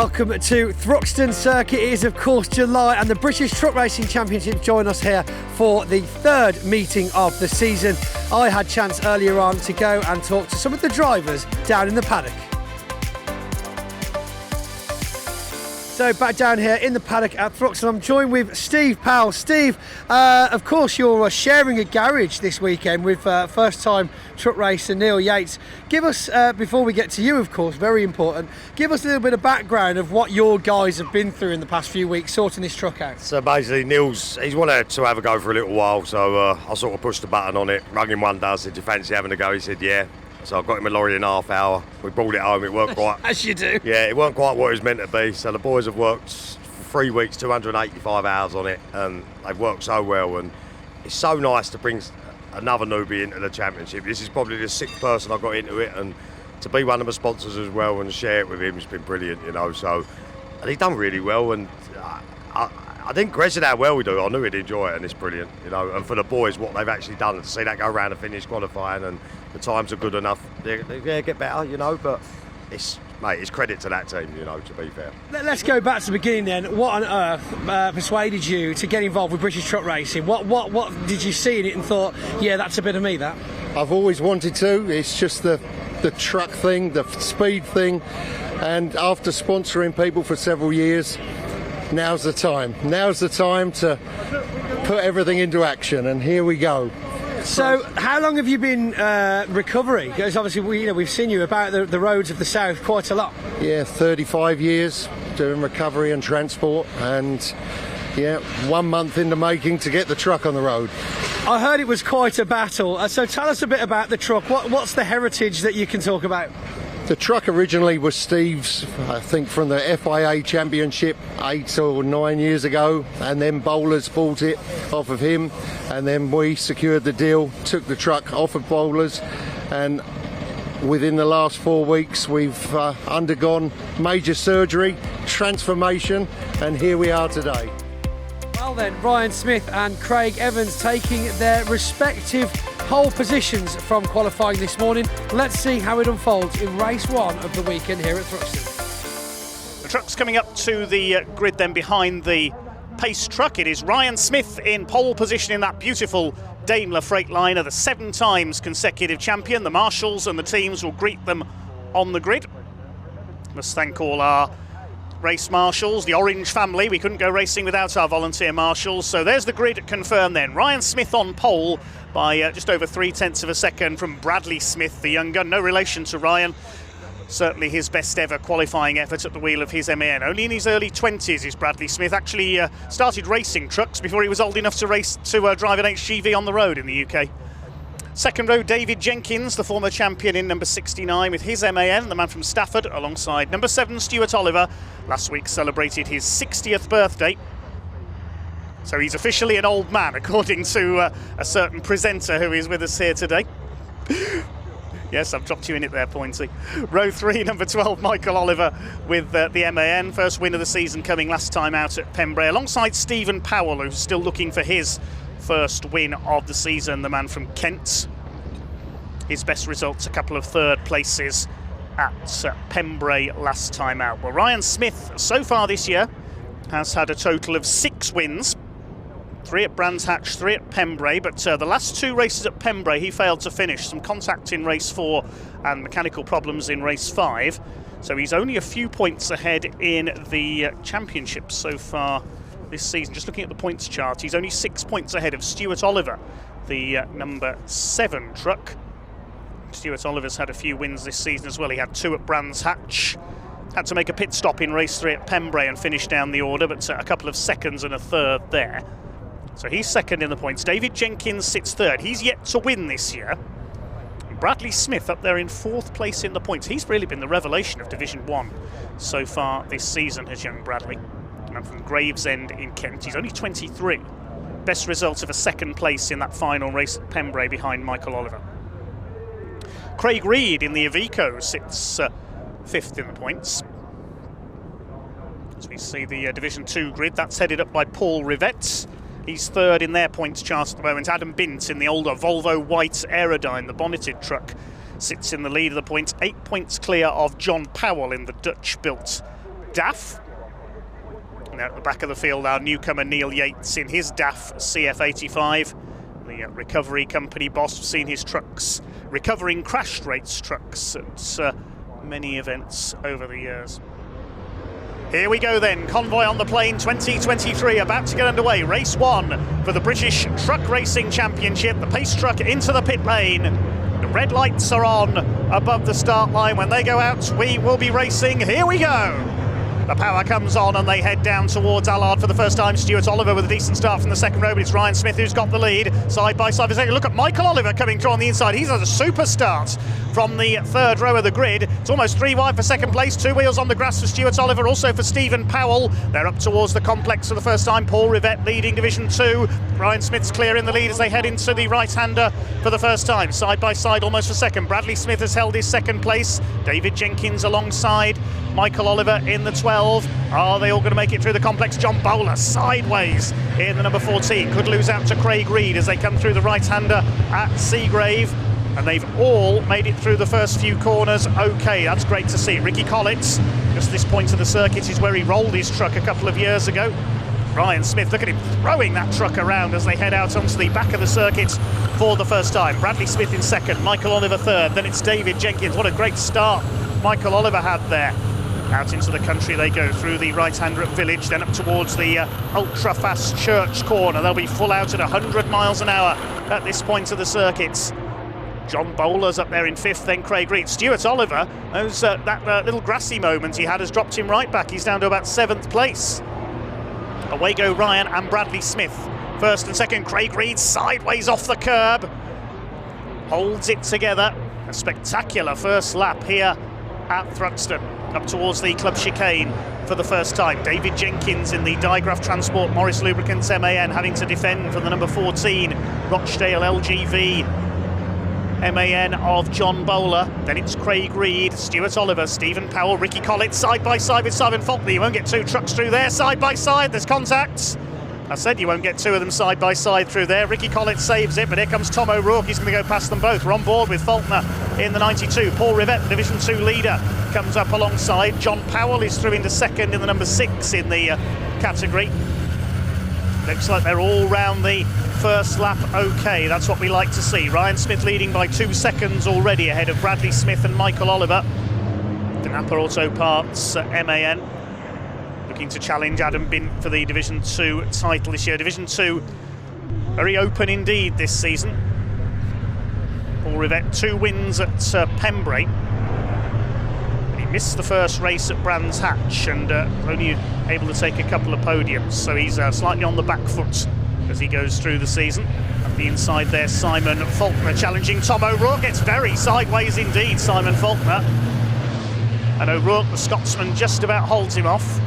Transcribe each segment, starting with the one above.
Welcome to Thruxton Circuit. It is of course July and the British Truck Racing Championship join us here for the third meeting of the season. I had chance earlier on to go and talk to some of the drivers down in the paddock. So back down here in the paddock at Thruxton, I'm joined with Steve Powell. Steve, of course you're sharing a garage this weekend with first time truck racer Neil Yates. Give us, before we get to you of course, very important, give us a little bit of background of what your guys have been through in the past few weeks sorting this truck out. So basically he's wanted to have a go for a little while, so I sort of pushed the button on it, rang him one day, I said, do you fancy having a go? He said yeah. So I got him a lorry in a half hour. We brought it home. It worked quite. As you do. Yeah, it weren't quite what it was meant to be. So the boys have worked for 3 weeks, 285 hours on it, and they've worked so well. And it's so nice to bring another newbie into the championship. This is probably the 6th person I got into it, and to be one of the sponsors as well and share it with him has been brilliant, you know. So, and he's done really well, and I didn't question how well we do. I knew he'd enjoy it, and it's brilliant, you know. And for the boys, what they've actually done, to see that go around and finish qualifying, and the times are good enough. They get better, you know. But it's credit to that team, you know. To be fair. Let's go back to the beginning then. What on earth persuaded you to get involved with British Truck Racing? What did you see in it and thought, yeah, that's a bit of me? That I've always wanted to. It's just the truck thing, the speed thing, and after sponsoring people for several years. Now's the time. Now's the time to put everything into action, and here we go. So, how long have you been recovering? Because obviously, we've seen you about the roads of the south quite a lot. Yeah, 35 years doing recovery and transport, and yeah, 1 month in the making to get the truck on the road. I heard it was quite a battle. So, tell us a bit about the truck. What's the heritage that you can talk about? The truck originally was Steve's, I think from the FIA Championship 8 or 9 years ago, and then Bowlers bought it off of him, and then we secured the deal, took the truck off of Bowlers, and within the last 4 weeks we've undergone major surgery, transformation, and here we are today. Well then, Ryan Smith and Craig Evans taking their respective pole positions from qualifying this morning. Let's see how it unfolds in race 1 of the weekend here at Thruxton. The truck's coming up to the grid then behind the pace truck. It is Ryan Smith in pole position in that beautiful Daimler Freightliner, the 7 times consecutive champion. The marshals and the teams will greet them on the grid. Let's thank all our race marshals, the Orange family. We couldn't go racing without our volunteer marshals. So there's the grid confirmed then. Ryan Smith on pole by just over 0.3 of a second from Bradley Smith, the young gun. No relation to Ryan. Certainly his best ever qualifying effort at the wheel of his MAN. Only in his early 20s is Bradley Smith. Actually started racing trucks before he was old enough to drive an HGV on the road in the UK. Second row, David Jenkins, the former champion in number 69 with his MAN, the man from Stafford, alongside number 7, Stuart Oliver. Last week celebrated his 60th birthday. So he's officially an old man, according to a certain presenter who is with us here today. Yes, I've dropped you in it there, Pointy. Row 3, number 12, Michael Oliver with the MAN. First win of the season coming last time out at Pembrey, alongside Stephen Powell, who's still looking for his first win of the season, the man from Kent. His best results, a couple of third places at Pembrey last time out. Well, Ryan Smith, so far this year, has had a total of 6 wins. 3 at Brands Hatch, 3 at Pembrey, but the last 2 races at Pembrey he failed to finish. Some contact in race 4 and mechanical problems in race 5. So he's only a few points ahead in the championship so far this season. Just looking at the points chart, he's only 6 points ahead of Stuart Oliver, the number 7 truck. Stuart Oliver's had a few wins this season as well. He had 2 at Brands Hatch. Had to make a pit stop in race 3 at Pembrey and finish down the order, but a couple of seconds and a third there. So he's second in the points. David Jenkins sits third. He's yet to win this year. Bradley Smith up there in 4th place in the points. He's really been the revelation of Division 1 so far this season, has young Bradley. And from Gravesend in Kent. He's only 23. Best result of a 2nd place in that final race at Pembrey behind Michael Oliver. Craig Reed in the Iveco sits 5th in the points. As we see the Division 2 grid, that's headed up by Paul Rivette. He's 3rd in their points chart at the moment. Adam Bint in the older Volvo White Aerodyne, the bonneted truck, sits in the lead of the points. 8 points clear of John Powell in the Dutch-built DAF. And at the back of the field, our newcomer Neil Yates in his DAF CF85. The recovery company boss. We've seen his trucks recovering crashed race trucks at many events over the years. Here we go then, Convoy on the Plain 2023 about to get underway. Race 1 for the British Truck Racing Championship. The pace truck into the pit lane. The red lights are on above the start line. When they go out, we will be racing. Here we go. The power comes on and they head down towards Allard for the first time. Stuart Oliver with a decent start from the second row, but it's Ryan Smith who's got the lead. Side by side for a second. Look at Michael Oliver coming through on the inside. He's had a super start from the third row of the grid. It's almost 3 wide for second place. 2 wheels on the grass for Stuart Oliver, also for Stephen Powell. They're up towards the complex for the first time. Paul Rivette leading Division 2. Ryan Smith's clear in the lead as they head into the right-hander for the first time. Side by side almost for second. Bradley Smith has held his second place. David Jenkins alongside Michael Oliver in the 12. Are they all going to make it through the complex? John Bowler sideways in the number 14. Could lose out to Craig Reed as they come through the right-hander at Seagrave. And they've all made it through the first few corners. Okay, that's great to see. Ricky Collins, just this point of the circuit is where he rolled his truck a couple of years ago. Ryan Smith, look at him throwing that truck around as they head out onto the back of the circuit for the first time. Bradley Smith in second, Michael Oliver third, then it's David Jenkins. What a great start Michael Oliver had there. Out into the country they go through the right-hander at Village, then up towards the ultra-fast Church corner. They'll be full out at 100 miles an hour at this point of the circuits. John Bowler's up there in fifth, then Craig Reed. Stuart Oliver, that little grassy moment he had has dropped him right back. He's down to about 7th place. Away go Ryan and Bradley Smith. First and second, Craig Reed sideways off the curb. Holds it together. A spectacular first lap here at Thruxton. Up towards the club chicane for the first time. David Jenkins in the Digraph Transport Morris Lubricants MAN having to defend from the number 14 Rochdale LGV MAN of John Bowler. Then it's Craig Reed, Stuart Oliver, Stephen Powell, Ricky Collins side by side with Simon Faulkner. You won't get 2 trucks through there side by side. There's contacts. I said you won't get 2 of them side by side through there. Ricky Collins saves it, but here comes Tom O'Rourke. He's going to go past them both. We're on board with Faulkner in the 92. Paul Rivette, Division 2 leader, comes up alongside. John Powell is through into second in the number 6 in the category. Looks like they're all round the first lap okay. That's what we like to see. Ryan Smith leading by 2 seconds already ahead of Bradley Smith and Michael Oliver. Napa Auto Parts MAN looking to challenge Adam Bint for the Division 2 title this year. Division 2 very open indeed this season. Paul Rivette 2 wins at Pembrey. He missed the first race at Brands Hatch and only able to take a couple of podiums, so he's slightly on the back foot as he goes through the season. At the inside there, Simon Faulkner challenging Tom O'Rourke. It's very sideways indeed, Simon Faulkner. And O'Rourke, the Scotsman, just about holds him off.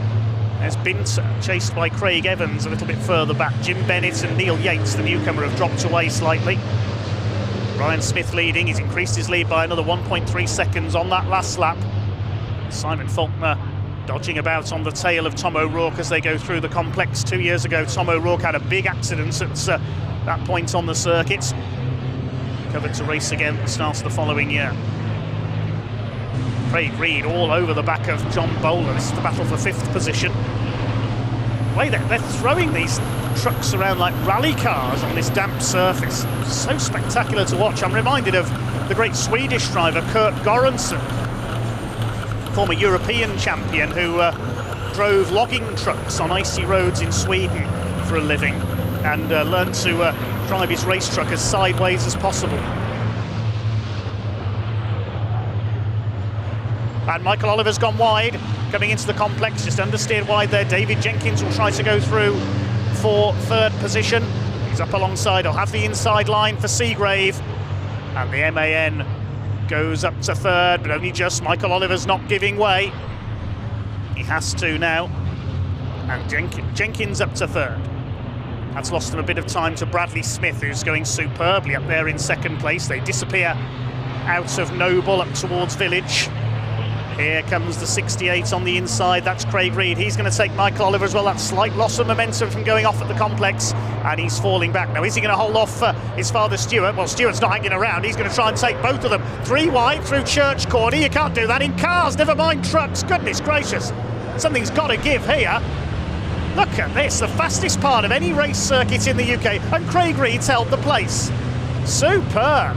There's Bint chased by Craig Evans a little bit further back. Jim Bennett and Neil Yates, the newcomer, have dropped away slightly. Ryan Smith leading. He's increased his lead by another 1.3 seconds on that last lap. Simon Faulkner dodging about on the tail of Tom O'Rourke as they go through the complex. 2 years ago, Tom O'Rourke had a big accident at that point on the circuit. Covered to race again at the start of the following year. Craig Reed all over the back of John Bowler. This is the battle for 5th position. The way they're throwing these trucks around like rally cars on this damp surface. So spectacular to watch. I'm reminded of the great Swedish driver Kurt Göransson, former European champion who drove logging trucks on icy roads in Sweden for a living and learned to drive his race truck as sideways as possible. And Michael Oliver's gone wide, coming into the complex, just understeered wide there. David Jenkins will try to go through for 3rd position. He's up alongside, he'll have the inside line for Seagrave. And the MAN goes up to 3rd, but only just. Michael Oliver's not giving way. He has to now. And Jenkins up to 3rd. That's lost him a bit of time to Bradley Smith, who's going superbly up there in 2nd place. They disappear out of Noble up towards Village. Here comes the 68 on the inside. That's Craig Reed. He's going to take Michael Oliver as well. That slight loss of momentum from going off at the complex, and he's falling back. Now, is he going to hold off his father Stuart? Well, Stuart's not hanging around. He's going to try and take both of them. 3 wide through Church Corner. You can't do that in cars, never mind trucks. Goodness gracious. Something's got to give here. Look at this, the fastest part of any race circuit in the UK, and Craig Reed's held the place. Superb.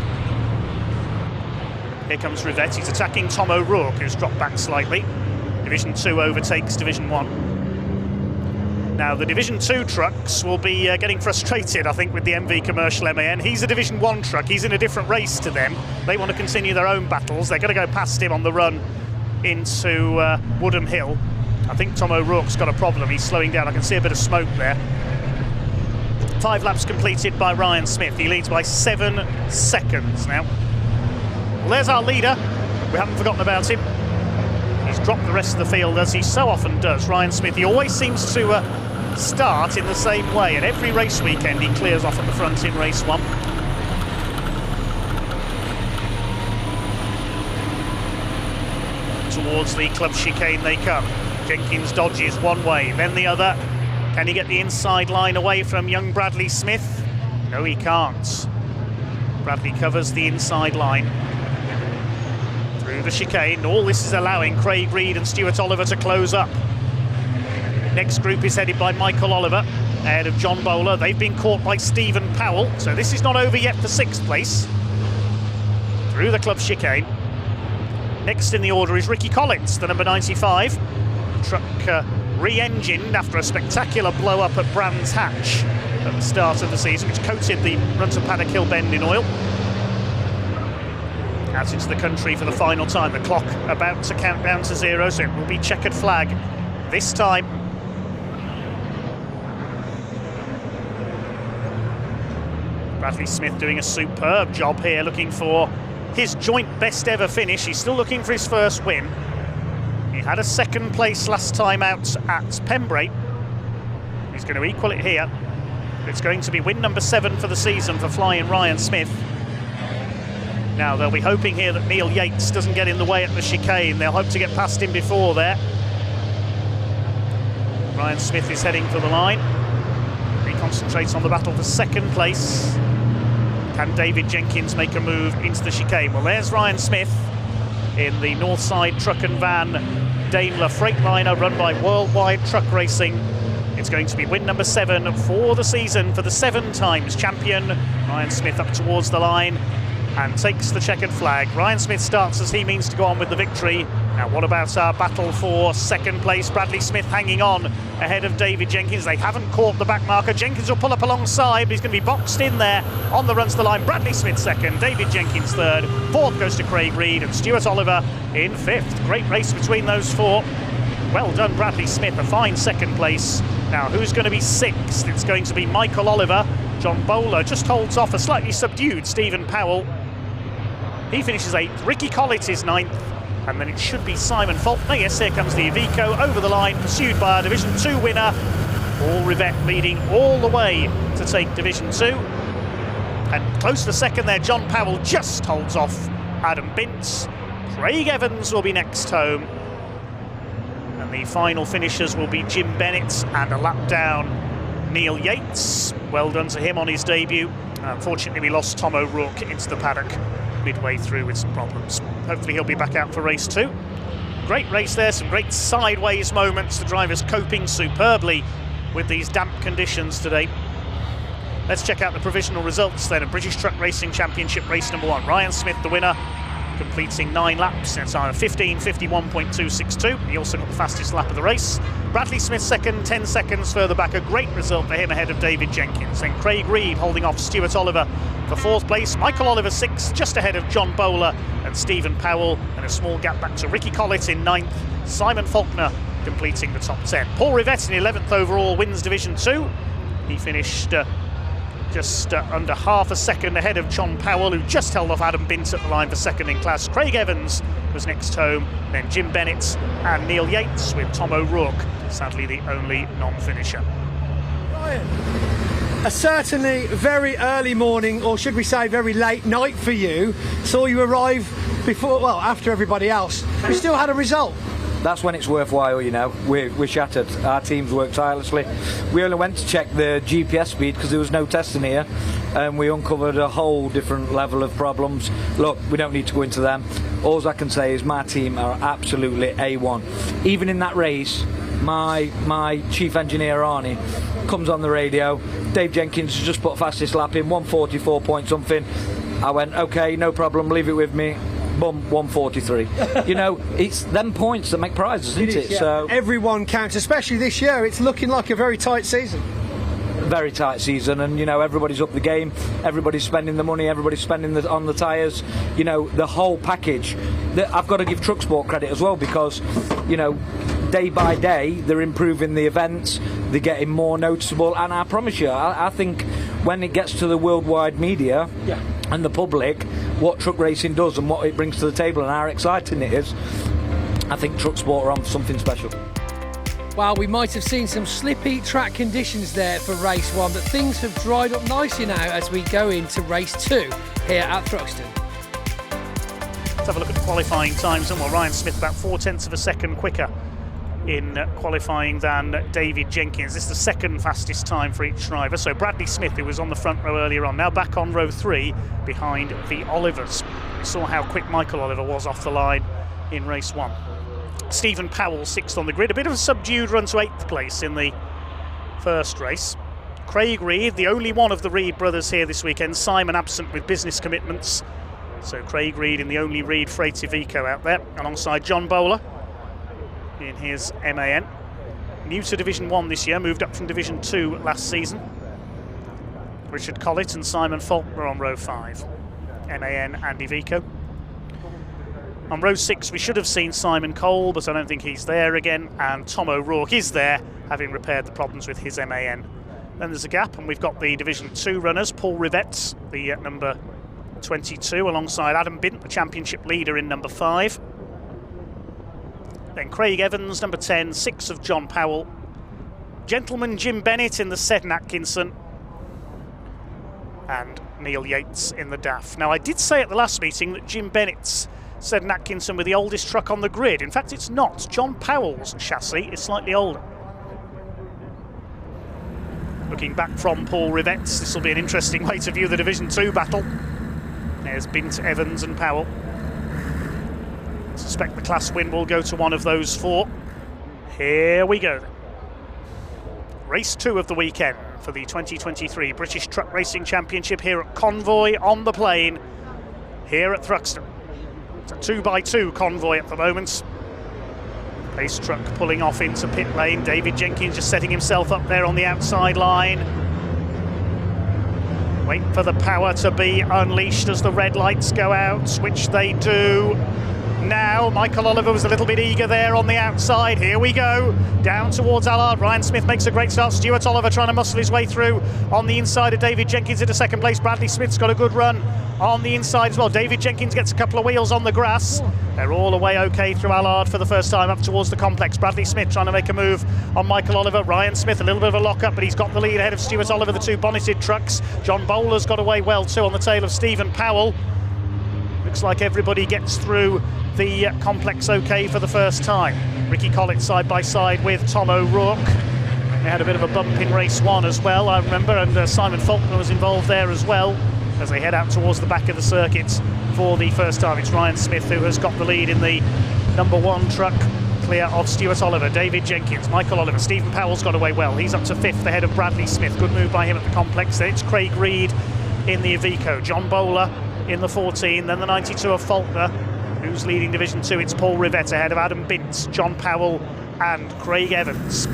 Here comes Rivette, he's attacking Tom O'Rourke, who's dropped back slightly. Division 2 overtakes Division 1. Now, the Division 2 trucks will be getting frustrated, I think, with the MV Commercial MAN. He's a Division 1 truck, he's in a different race to them. They want to continue their own battles. They're going to go past him on the run into Woodham Hill. I think Tom O'Rourke's got a problem. He's slowing down. I can see a bit of smoke there. 5 laps completed by Ryan Smith. He leads by 7 seconds now. Well, there's our leader. We haven't forgotten about him. He's dropped the rest of the field, as he so often does. Ryan Smith, he always seems to start in the same way. And every race weekend, he clears off at the front in race 1. Towards the club chicane they come. Jenkins dodges one way, then the other. Can he get the inside line away from young Bradley Smith? No, he can't. Bradley covers the inside line. Through the chicane, all this is allowing Craig Reed and Stuart Oliver to close up. Next group is headed by Michael Oliver, ahead of John Bowler. They've been caught by Stephen Powell, so this is not over yet for 6th place. Through the club chicane. Next in the order is Ricky Collins, the number 95. Truck re-engined after a spectacular blow-up at Brands Hatch at the start of the season, which coated the run to Paddock Hill Bend in oil. Out into the country for the final time. The clock about to count down to 0, so it will be checkered flag this time. Bradley Smith doing a superb job here, looking for his joint best ever finish. He's still looking for his first win. He had a 2nd place last time out at Pembrey. He's going to equal it here. It's going to be win number 7 for the season for flying Ryan Smith. Now, they'll be hoping here that Neil Yates doesn't get in the way at the chicane. They'll hope to get past him before there. Ryan Smith is heading for the line. He concentrates on the battle for 2nd place. Can David Jenkins make a move into the chicane? Well, there's Ryan Smith in the Northside Truck and Van Daimler Freightliner run by Worldwide Truck Racing. It's going to be win number 7 for the season for the 7 times champion. Ryan Smith up towards the line and takes the checkered flag. Ryan Smith starts as he means to go on with the victory. Now, what about our battle for 2nd place? Bradley Smith hanging on ahead of David Jenkins. They haven't caught the back marker. Jenkins will pull up alongside, but he's going to be boxed in there on the run to the line. Bradley Smith 2nd, David Jenkins 3rd, 4th goes to Craig Reed, and Stuart Oliver in 5th. Great race between those 4. Well done, Bradley Smith, a fine 2nd place. Now, who's going to be 6th? It's going to be Michael Oliver. John Bowler just holds off a slightly subdued Stephen Powell. He finishes 8th. Ricky Collins is 9th. And then it should be Simon Faulkner. Yes, here comes the Iveco over the line, pursued by our Division 2 winner. Paul Rivette leading all the way to take Division 2. And close to 2nd there, John Powell just holds off Adam Bintz. Craig Evans will be next home. And the final finishers will be Jim Bennett and a lap down Neil Yates. Well done to him on his debut. Unfortunately, we lost Tom O'Rourke into the paddock midway through with some problems. Hopefully he'll be back out for race 2. Great race there, some great sideways moments. The drivers coping superbly with these damp conditions today. Let's check out the provisional results then of British Truck Racing Championship race number 1. Ryan Smith, the winner, completing 9 laps. That's on 15:51.262. He also got the fastest lap of the race. Bradley Smith 2nd, 10 seconds further back. A great result for him ahead of David Jenkins. Then Craig Reed holding off Stuart Oliver for 4th place. Michael Oliver 6th, just ahead of John Bowler and Stephen Powell. And a small gap back to Ricky Collins in 9th. Simon Faulkner completing the top 10. Paul Rivette in 11th overall wins Division 2. He finished just under half a second ahead of John Powell, who just held off Adam Bint at the line for 2nd in class. Craig Evans was next home, then Jim Bennett and Neil Yates, with Tom O'Rourke sadly the only non-finisher. Ryan, a certainly very early morning, or should we say very late night for you. Saw you arrive before, well, after everybody else. We still had a result. That's when it's worthwhile, you know. We're shattered. Our teams worked tirelessly. We only went to check the GPS speed because there was no testing here, and we uncovered a whole different level of problems. Look, we don't need to go into them. all I can say is my team are absolutely A1. Even in that race, my chief engineer Arnie comes on the radio. Dave Jenkins has just put fastest lap in, 144 point something. I went, okay, no problem, leave it with me. Boom, 143. You know, it's them points that make prizes, isn't it? Yeah. So everyone counts, especially this year. It's looking like a very tight season. Very tight season, and you know, everybody's up the game, everybody's spending the money, everybody's spending on the tyres, you know, the whole package. I've got to give Trucksport credit as well, because, you know, day by day they're improving the events, they're getting more noticeable, and I promise you, I think when it gets to the worldwide media and the public, what truck racing does and what it brings to the table and how exciting it is, I think Trucksport are on something special. Well, we might have seen some slippy track conditions there for race 1, but things have dried up nicely now as we go into race 2 here at Thruxton. Let's have a look at the qualifying times. And Ryan Smith about 0.4 of a second quicker in qualifying than David Jenkins. This is the second fastest time for each driver. So Bradley Smith, who was on the front row earlier on, now back on row 3 behind the Olivers. We saw how quick Michael Oliver was off the line in race 1. Stephen Powell 6th on the grid, a bit of a subdued run to 8th place in the first race. Craig Reed, the only one of the Reed brothers here this weekend. Simon absent with business commitments, so Craig Reed in the only Reed Freight Iveco out there, alongside John Bowler in his MAN. New to Division 1 this year, moved up from Division 2 last season. Richard Collett and Simon Faulkner on row 5, MAN and Iveco. On row 6 we should have seen Simon Cole, but I don't think he's there again, and Tom O'Rourke is there, having repaired the problems with his MAN. Then there's a gap, and we've got the Division 2 runners, Paul Rivets, the number 22, alongside Adam Bint, the championship leader in number 5. Then Craig Evans, number 10, 6 of John Powell. Gentleman Jim Bennett in the Seddon Atkinson, and Neil Yates in the DAF. Now, I did say at the last meeting that Jim Bennett's Seddon Atkinson with the oldest truck on the grid. In fact, it's not. John Powell's chassis is slightly older. Looking back from Paul Rivets, this will be an interesting way to view the Division 2 battle. There's Bint, Evans and Powell. I suspect the class win will go to one of those 4. Here we go then. Race 2 of the weekend for the 2023 British Truck Racing Championship here at Convoy on the Plain, here at Thruxton. It's a 2x2 convoy at the moment. Pace truck pulling off into pit lane. David Jenkins just setting himself up there on the outside line. Wait for the power to be unleashed as the red lights go out, which they do now. Michael Oliver was a little bit eager there on the outside. Here we go, down towards Allard. Ryan Smith makes a great start. Stuart Oliver trying to muscle his way through on the inside of David Jenkins into second place. Bradley Smith's got a good run on the inside as well. David Jenkins gets a couple of wheels on the grass. They're all away okay through Allard for the first time up towards the complex. Bradley Smith trying to make a move on Michael Oliver. Ryan Smith a little bit of a lock-up, but he's got the lead ahead of Stuart Oliver, the 2 bonneted trucks. John Bowler's got away well too on the tail of Stephen Powell. Looks like everybody gets through the complex okay for the first time. Ricky Collett side by side with Tom O'Rourke. They had a bit of a bump in race 1 as well, I remember, and Simon Faulkner was involved there as well as they head out towards the back of the circuit for the first time. It's Ryan Smith who has got the lead in the number 1 truck, clear of Stuart Oliver, David Jenkins, Michael Oliver. Stephen Powell's got away well. He's up to 5th ahead of Bradley Smith. Good move by him at the complex. Then it's Craig Reed in the Iveco, John Bowler in the 14, then the 92 of Faulkner, who's leading Division 2. It's Paul Rivett ahead of Adam Bint, John Powell and Craig Evans.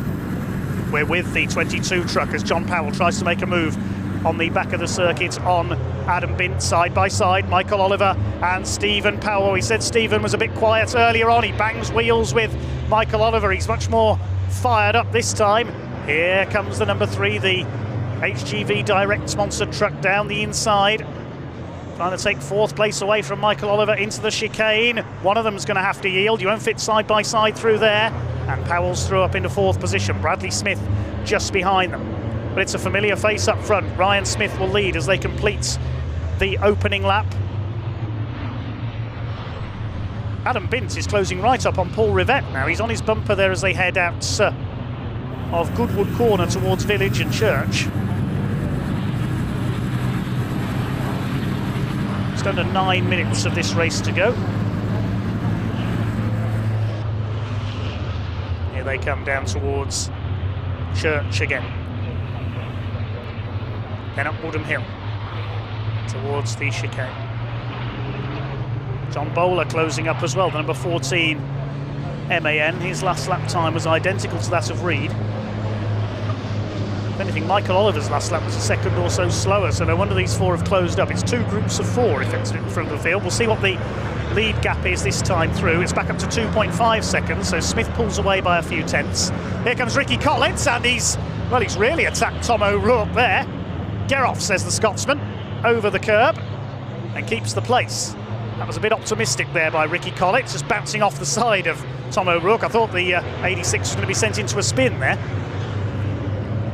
We're with the 22 truck as John Powell tries to make a move on the back of the circuit on Adam Bint, side by side, Michael Oliver and Stephen Powell. We said Stephen was a bit quiet earlier on. He bangs wheels with Michael Oliver. He's much more fired up this time. Here comes the number 3, the HGV Direct sponsored truck down the inside, trying to take 4th place away from Michael Oliver into the chicane. One of them's going to have to yield. You won't fit side by side through there. And Powell's through up into 4th position. Bradley Smith just behind them. But it's a familiar face up front. Ryan Smith will lead as they complete the opening lap. Adam Bint is closing right up on Paul Rivett now. He's on his bumper there as they head out of Goodwood Corner towards Village and Church. Just under 9 minutes of this race to go. Here they come down towards Church again. Then up Woodham Hill towards the chicane. John Bowler closing up as well, the number 14 MAN. His last lap time was identical to that of Reed. If anything, Michael Oliver's last lap was a second or so slower, so no wonder these four have closed up. It's 2 groups of 4 effectively in front of the field. We'll see what the lead gap is this time through. It's back up to 2.5 seconds, so Smith pulls away by a few tenths. Here comes Ricky Collins, and he's really attacked Tom O'Rourke there. Get off, says the Scotsman, over the curb, and keeps the place. That was a bit optimistic there by Ricky Collins, just bouncing off the side of Tom O'Rourke. I thought the 86 was going to be sent into a spin there.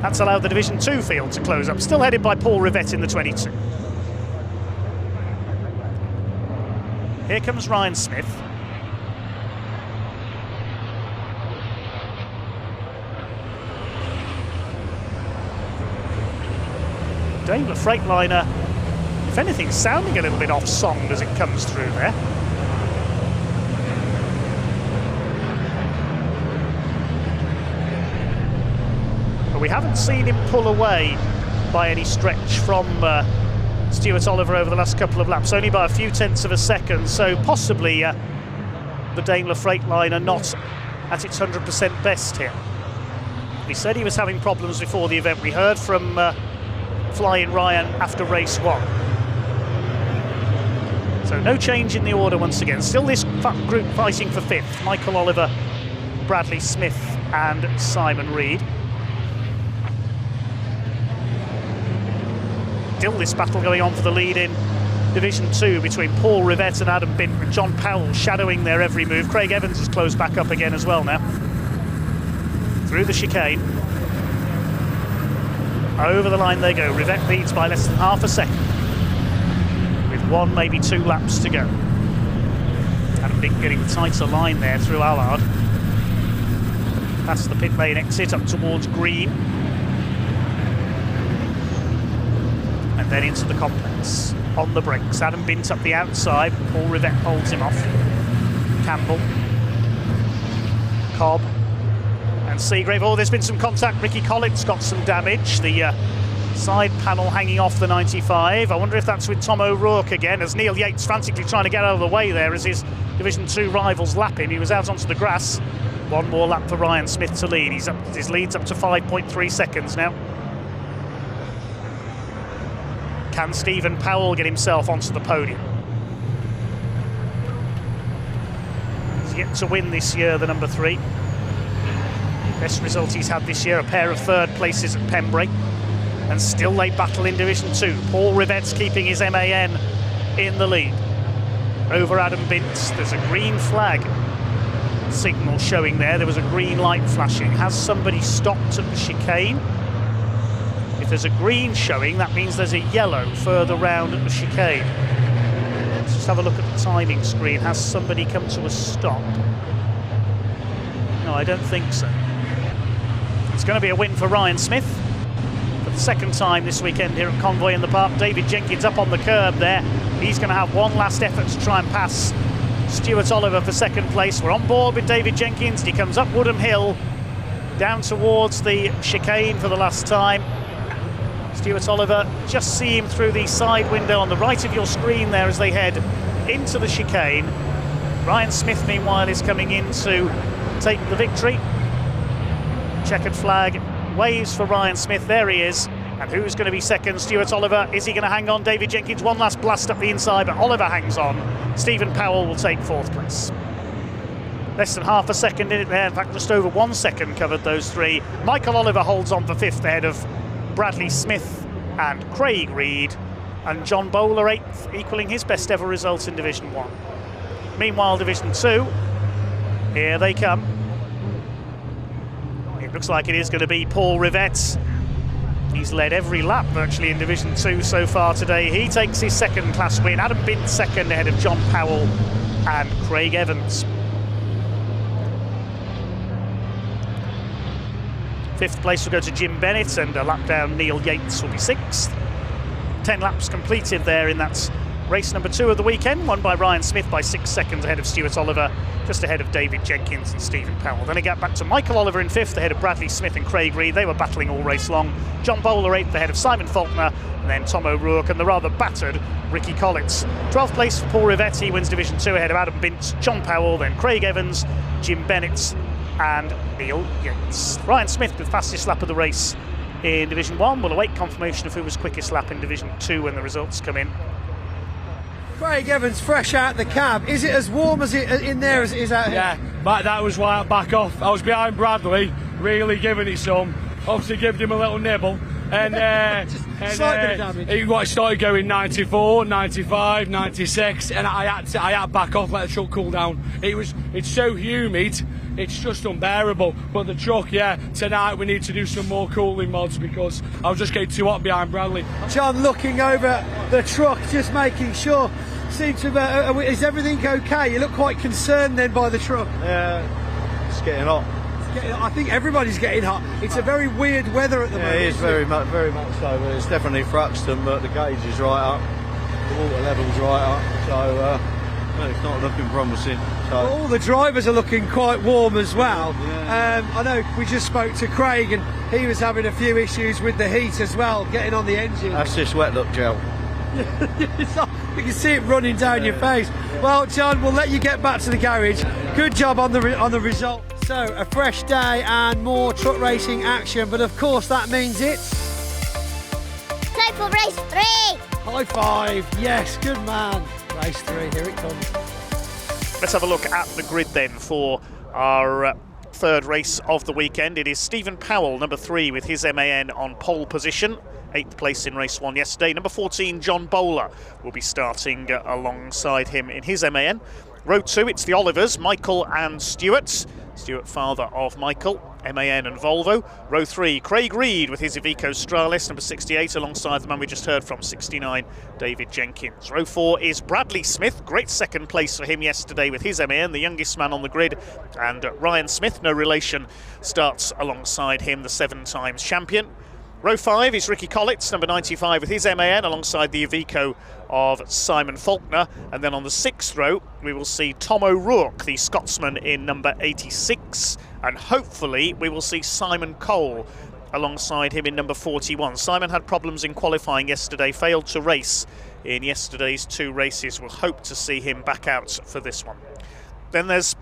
That's allowed the Division 2 field to close up, still headed by Paul Rivett in the 22. Here comes Ryan Smith. Daimler Freightliner, if anything, sounding a little bit off-song as it comes through there. But we haven't seen him pull away by any stretch from Stuart Oliver over the last couple of laps, only by a few tenths of a second, so possibly the Daimler Freightliner not at its 100% best here. He said he was having problems before the event. We heard from Flying Ryan after race 1. So no change in the order once again. Still this group fighting for 5th. Michael Oliver, Bradley Smith and Simon Reed. Still this battle going on for the lead in Division 2 between Paul Rivett and Adam Bint, with John Powell shadowing their every move. Craig Evans has closed back up again as well now. Through the chicane. Over the line they go. Rivett leads by less than half a second, with 1, maybe 2 laps to go. Adam Bint getting the tighter line there through Allard. Past the pit lane exit up towards Green. And then into the complex. On the brakes, Adam Bint up the outside. Paul Rivett holds him off. Campbell. Cobb. And Seagrave. Oh, there's been some contact. Ricky Collins got some damage. The side panel hanging off the 95. I wonder if that's with Tom O'Rourke again, as Neil Yates frantically trying to get out of the way there as his Division 2 rivals lap him. He was out onto the grass. 1 more lap for Ryan Smith to lead. His lead's up to 5.3 seconds now. Can Stephen Powell get himself onto the podium? He's yet to win this year, the number 3. Best result he's had this year, a pair of 3rd places at Pembrey. And still they battle in Division 2. Paul Rivett's keeping his MAN in the lead. Over Adam Bint, there's a green flag signal showing there. There was a green light flashing. Has somebody stopped at the chicane? If there's a green showing, that means there's a yellow further round at the chicane. Let's just have a look at the timing screen. Has somebody come to a stop? No, I don't think so. It's going to be a win for Ryan Smith for the 2nd time this weekend here at Convoy in the Park. David Jenkins up on the curb there. He's going to have one last effort to try and pass Stuart Oliver for 2nd place. We're on board with David Jenkins. He comes up Woodham Hill, down towards the chicane for the last time. Stuart Oliver, just see him through the side window on the right of your screen there as they head into the chicane. Ryan Smith, meanwhile, is coming in to take the victory. Checkered flag waves for Ryan Smith. There he is. And who's going to be 2nd? Stuart Oliver. Is he going to hang on? David Jenkins, one last blast up the inside, but Oliver hangs on. Stephen Powell will take 4th place. Less than half a second in it there. In fact, just over 1 second covered those 3. Michael Oliver holds on for 5th ahead of Bradley Smith and Craig Reed, and John Bowler 8th, equaling his best ever result in Division 1. Meanwhile, Division 2, here they come. It looks like it is going to be Paul Rivett. He's led every lap virtually in Division 2 so far today. He takes his 2nd class win. Adam Bint 2nd ahead of John Powell and Craig Evans. 5th place will go to Jim Bennett, and a lap down Neil Yates will be 6th. 10 laps completed there in that Race number 2 of the weekend, won by Ryan Smith by 6 seconds ahead of Stuart Oliver, just ahead of David Jenkins and Stephen Powell. Then it got back to Michael Oliver in 5th, ahead of Bradley Smith and Craig Reed. They were battling all race long. John Bowler 8th, ahead of Simon Faulkner, and then Tom O'Rourke and the rather battered Ricky Collins. 12th place for Paul Rivette, he wins Division 2 ahead of Adam Bint, John Powell, then Craig Evans, Jim Bennett and Neil Yates. Ryan Smith with fastest lap of the race in Division 1. We'll await confirmation of who was quickest lap in Division 2 when the results come in. Craig Evans fresh out the cab. Is it as warm as it in there as it is out here? Yeah, but that was why I back off. I was behind Bradley, really giving it some. Obviously gave him a little nibble. And, slight bit of damage. He started going 94, 95, 96, and I had to back off, let the truck cool down. It's so humid, it's just unbearable. But the truck, yeah, tonight we need to do some more cooling mods because I was just getting too hot behind Bradley. John looking over the truck, just making sure. Seems to is everything okay? You look quite concerned then by the truck. Yeah, it's getting hot. I think everybody's getting hot. It's a very weird weather at the moment. It is very much so. But it's definitely Thruxton, but the gauge is right up, the water level's right up, so well, it's not looking promising. So. All the drivers are looking quite warm as well. Yeah. I know we just spoke to Craig and he was having a few issues with the heat as well, getting on the engine. That's this wet look gel. You can see it running down your face. Well, John, we'll let you get back to the garage. Good job on the result. So, a fresh day and more truck racing action, but of course that means it's... Time for race 3! High five, yes, good man. Race 3, here it comes. Let's have a look at the grid then for our third race of the weekend. It is Stephen Powell, number 3, with his MAN on pole position. 8th place in race 1 yesterday. Number 14, John Bowler, will be starting alongside him in his MAN. Row 2, it's the Olivers, Michael and Stuart. Stuart, father of Michael, MAN and Volvo. Row 3, Craig Reed with his Iveco Stralis, number 68, alongside the man we just heard from, 69, David Jenkins. Row 4 is Bradley Smith, great second place for him yesterday with his MAN, the youngest man on the grid. And Ryan Smith, no relation, starts alongside him, the 7 times champion. Row 5 is Ricky Collins, number 95, with his MAN alongside the Iveco of Simon Faulkner. And then on the 6th row, we will see Tom O'Rourke, the Scotsman, in number 86. And hopefully we will see Simon Cole alongside him in number 41. Simon had problems in qualifying yesterday, failed to race in yesterday's 2 races. We'll hope to see him back out for this one. Then there's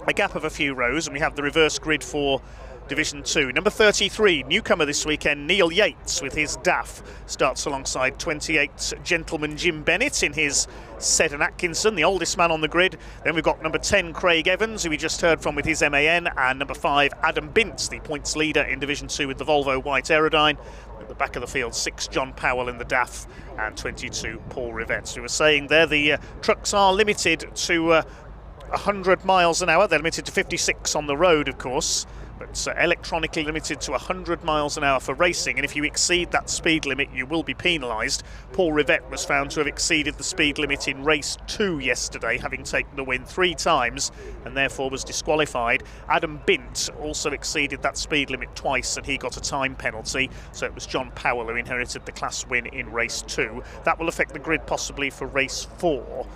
a gap of a few rows, and we have the reverse grid for Division 2. Number 33, newcomer this weekend, Neil Yates with his DAF, starts alongside 28 gentleman Jim Bennett in his Seddon Atkinson, the oldest man on the grid. Then we've got number 10, Craig Evans, who we just heard from with his MAN, and number 5, Adam Bint, the points leader in Division 2 with the Volvo White Aerodyne. At the back of the field, 6, John Powell in the DAF, and 22, Paul Rivette. So we were saying there, the trucks are limited to 100 miles an hour. They're limited to 56 on the road, of course, but electronically limited to 100 miles an hour for racing, and if you exceed that speed limit you will be penalised. Paul Rivette was found to have exceeded the speed limit in race 2 yesterday, having taken the win 3 times, and therefore was disqualified. Adam Bint also exceeded that speed limit twice, and he got a time penalty, so it was John Powell who inherited the class win in race 2. That will affect the grid possibly for race 4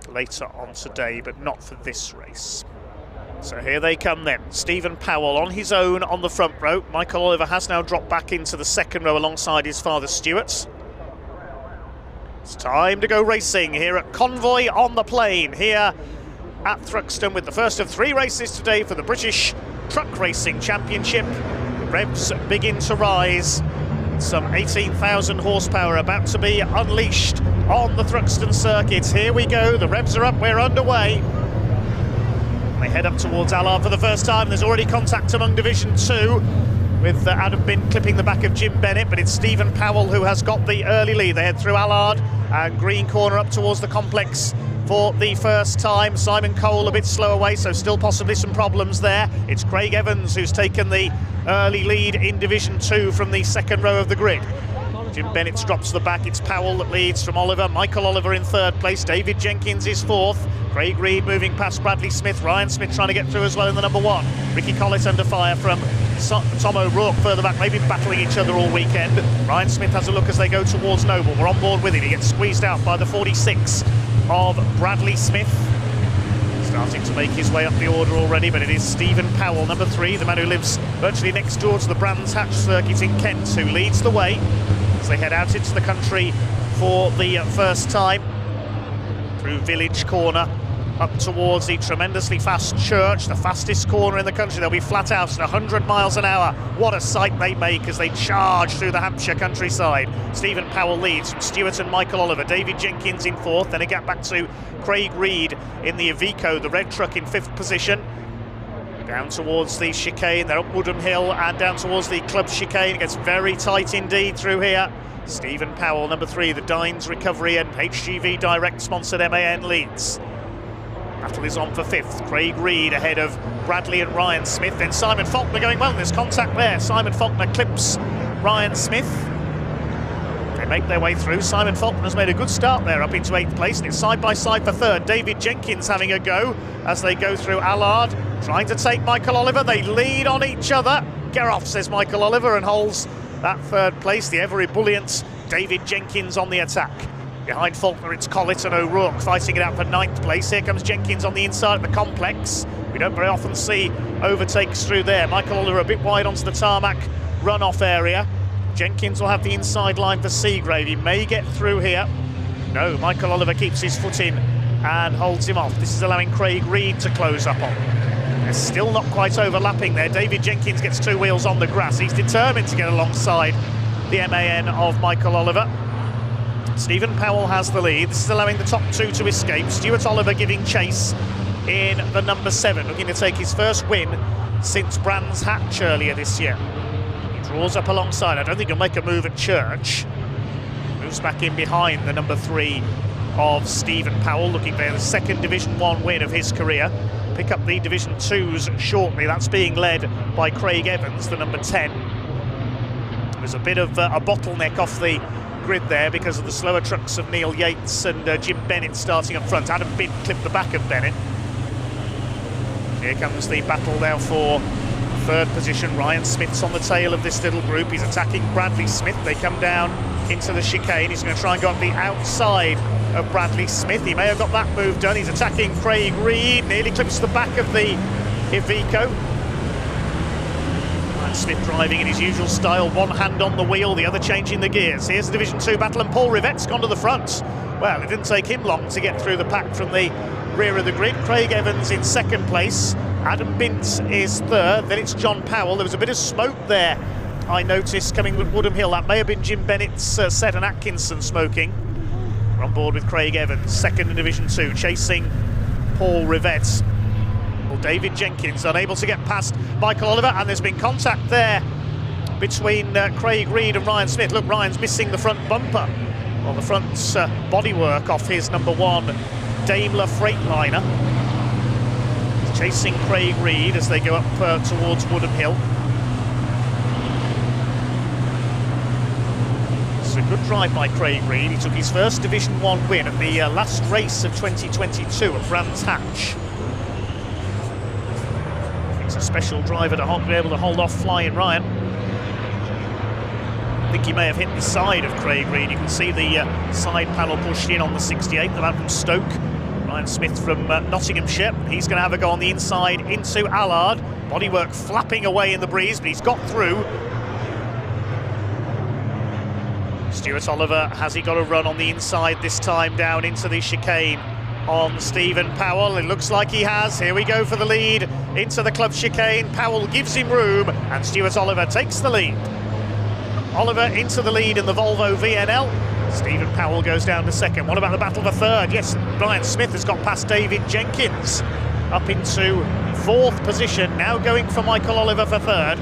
later on today, but not for this race. So here they come then. Stephen Powell on his own on the front row. Michael Oliver has now dropped back into the second row alongside his father Stuart. It's time to go racing here at Convoy on the Plain, here at Thruxton, with the first of 3 races today for the British Truck Racing Championship. The revs begin to rise. Some 18,000 horsepower about to be unleashed on the Thruxton circuit. Here we go, the revs are up, we're underway. They head up towards Allard for the first time. There's already contact among Division 2 with Adam Bint clipping the back of Jim Bennett, but it's Stephen Powell who has got the early lead. They head through Allard and green corner up towards the complex for the first time. Simon Cole a bit slow away, so still possibly some problems there. It's Craig Evans who's taken the early lead in Division 2 from the second row of the grid. Jim Bennett's dropped to the back. It's Powell that leads from Oliver. Michael Oliver in third place. David Jenkins is fourth. Craig Reed moving past Bradley Smith. Ryan Smith trying to get through as well in the number one. Ricky Collett under fire from Tom O'Rourke further back. They've been battling each other all weekend. Ryan Smith has a look as they go towards Noble. We're on board with him. He gets squeezed out by the 46 of Bradley Smith. Starting to make his way up the order already, but it is Stephen Powell, number 3, the man who lives virtually next door to the Brands Hatch circuit in Kent, who leads the way as they head out into the country for the first time through Village Corner up towards the tremendously fast church, the fastest corner in the country. They'll be flat out at 100 miles an hour. What a sight they make as they charge through the Hampshire countryside. Stephen Powell leads from Stewart and Michael Oliver. David Jenkins in fourth, then a gap back to Craig Reed in the Iveco, the red truck in fifth position. Down towards the chicane, they're up Woodham Hill and down towards the club chicane. It gets very tight indeed through here. Stephen Powell, number 3, the Dines Recovery and HGV Direct sponsored MAN leads. Battle is on for fifth. Craig Reed ahead of Bradley and Ryan Smith. Then Simon Faulkner going well. There's contact there. Simon Faulkner clips Ryan Smith. They make their way through. Simon Faulkner's made a good start there up into 8th place, and it's side by side for third. David Jenkins having a go as they go through Allard, trying to take Michael Oliver. They lead on each other. Get off, says Michael Oliver, and holds that third place. The ever ebullient David Jenkins on the attack. Behind Faulkner, it's Collett and O'Rourke fighting it out for 9th place. Here comes Jenkins on the inside of the complex. We don't very often see overtakes through there. Michael Oliver a bit wide onto the tarmac runoff area. Jenkins will have the inside line for Seagrave. He may get through here. No, Michael Oliver keeps his foot in and holds him off. This is allowing Craig Reed to close up on. They're still not quite overlapping there. David Jenkins gets 2 wheels on the grass. He's determined to get alongside the MAN of Michael Oliver. Stephen Powell has the lead. This is allowing the top 2 to escape. Stuart Oliver giving chase in the number 7, looking to take his first win since Brands Hatch earlier this year. He draws up alongside. I don't think he'll make a move at Church. Moves back in behind the number 3 of Stephen Powell, looking for the 2nd Division 1 win of his career. Pick up the Division 2s shortly. That's being led by Craig Evans, the number 10. There's a bit of a bottleneck off the grid there because of the slower trucks of Neil Yates and Jim Bennett starting up front. Adam Bint clipped the back of Bennett. Here comes the battle now for 3rd position. Ryan Smith's on the tail of this little group. He's attacking Bradley Smith. They come down into the chicane. He's going to try and go up the outside of Bradley Smith. He may have got that move done. He's attacking Craig Reed. Nearly clips the back of the Iveco. Smith driving in his usual style, one hand on the wheel, the other changing the gears. Here's the Division 2 battle, and Paul Rivette's gone to the front. Well, it didn't take him long to get through the pack from the rear of the grid. Craig Evans in 2nd place. Adam Bint is 3rd. Then it's John Powell. There was a bit of smoke there, I noticed, coming with Woodham Hill. That may have been Jim Bennett's Seth and Atkinson smoking. We're on board with Craig Evans, 2nd in Division 2, chasing Paul Rivette. David Jenkins unable to get past Michael Oliver, and there's been contact there between Craig Reed and Ryan Smith. Look, Ryan's missing the front bumper, or the front bodywork off his number 1 Daimler Freightliner. He's chasing Craig Reed as they go up towards Woodham Hill. It's a good drive by Craig Reed. He took his first Division 1 win at the last race of 2022 at Brands Hatch. A special driver to be able to hold off Flying Ryan. I think he may have hit the side of Craig Reed. You can see the side panel pushed in on the 68, the man from Stoke. Ryan Smith from Nottinghamshire. He's going to have a go on the inside into Allard. Bodywork flapping away in the breeze, but he's got through. Stuart Oliver, has he got a run on the inside this time down into the chicane on Stephen Powell? It looks like he has. Here we go for the lead into the club chicane. Powell gives him room, and Stuart Oliver takes the lead. Oliver into the lead in the Volvo VNL. Stephen Powell goes down to 2nd. What about the battle for 3rd? Yes, Ryan Smith has got past David Jenkins up into 4th position. Now going for Michael Oliver for 3rd.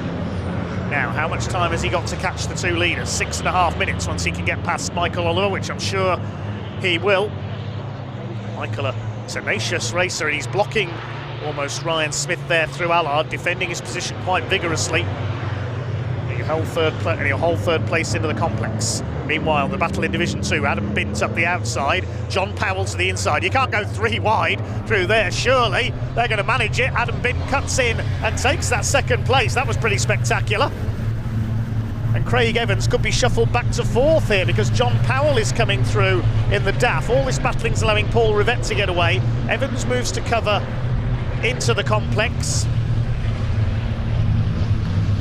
Now, how much time has he got to catch the 2 leaders? 6.5 minutes once he can get past Michael Oliver, which I'm sure he will. Michael, a tenacious racer, and he's blocking almost Ryan Smith there through Allard, defending his position quite vigorously. He'll hold 3rd place into the complex. Meanwhile, the battle in Division 2, Adam Bint up the outside, John Powell to the inside. You can't go 3 wide through there, surely. They're going to manage it. Adam Bint cuts in and takes that second place. That was pretty spectacular. And Craig Evans could be shuffled back to 4th here because John Powell is coming through in the DAF. All this battling's allowing Paul Rivette to get away. Evans moves to cover into the complex.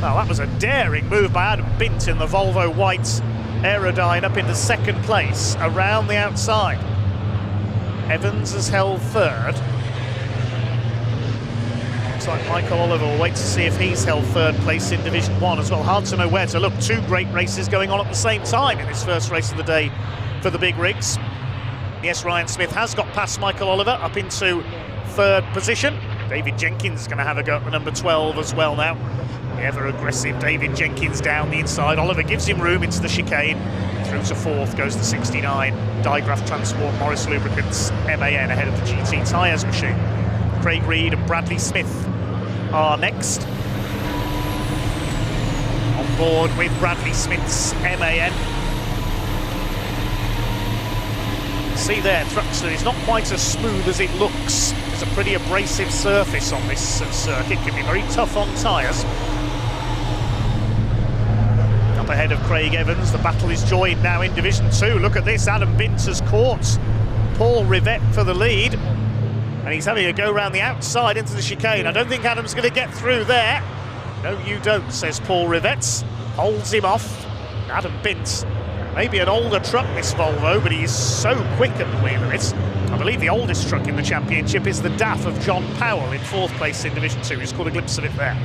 Well, that was a daring move by Adam Bint in the Volvo White Aerodyne up into 2nd place around the outside. Evans has held 3rd. Looks like Michael Oliver will wait to see if he's held 3rd place in Division 1 as well. Hard to know where to look. 2 great races going on at the same time in this first race of the day for the big rigs. Yes, Ryan Smith has got past Michael Oliver up into 3rd position. David Jenkins is going to have a go at the number 12 as well now. The ever-aggressive David Jenkins down the inside. Oliver gives him room into the chicane. Through to 4th goes the 69. Digraph Transport, Morris Lubricants, MAN ahead of the GT Tyres machine. Craig Reed and Bradley Smith are next. On board with Bradley Smith's MAN. See there, Thruxton is not quite as smooth as it looks. It's a pretty abrasive surface on this circuit. It can be very tough on tyres. Up ahead of Craig Evans, the battle is joined now in Division 2. Look at this, Adam Bint has caught Paul Rivette for the lead. And he's having a go round the outside into the chicane. I don't think Adam's going to get through there. No, you don't, says Paul Rivette. Holds him off. Adam Bint, maybe an older truck, this Volvo, but he's so quick at the wheel of it. I believe the oldest truck in the championship is the DAF of John Powell in 4th place in Division 2. He's caught a glimpse of it there.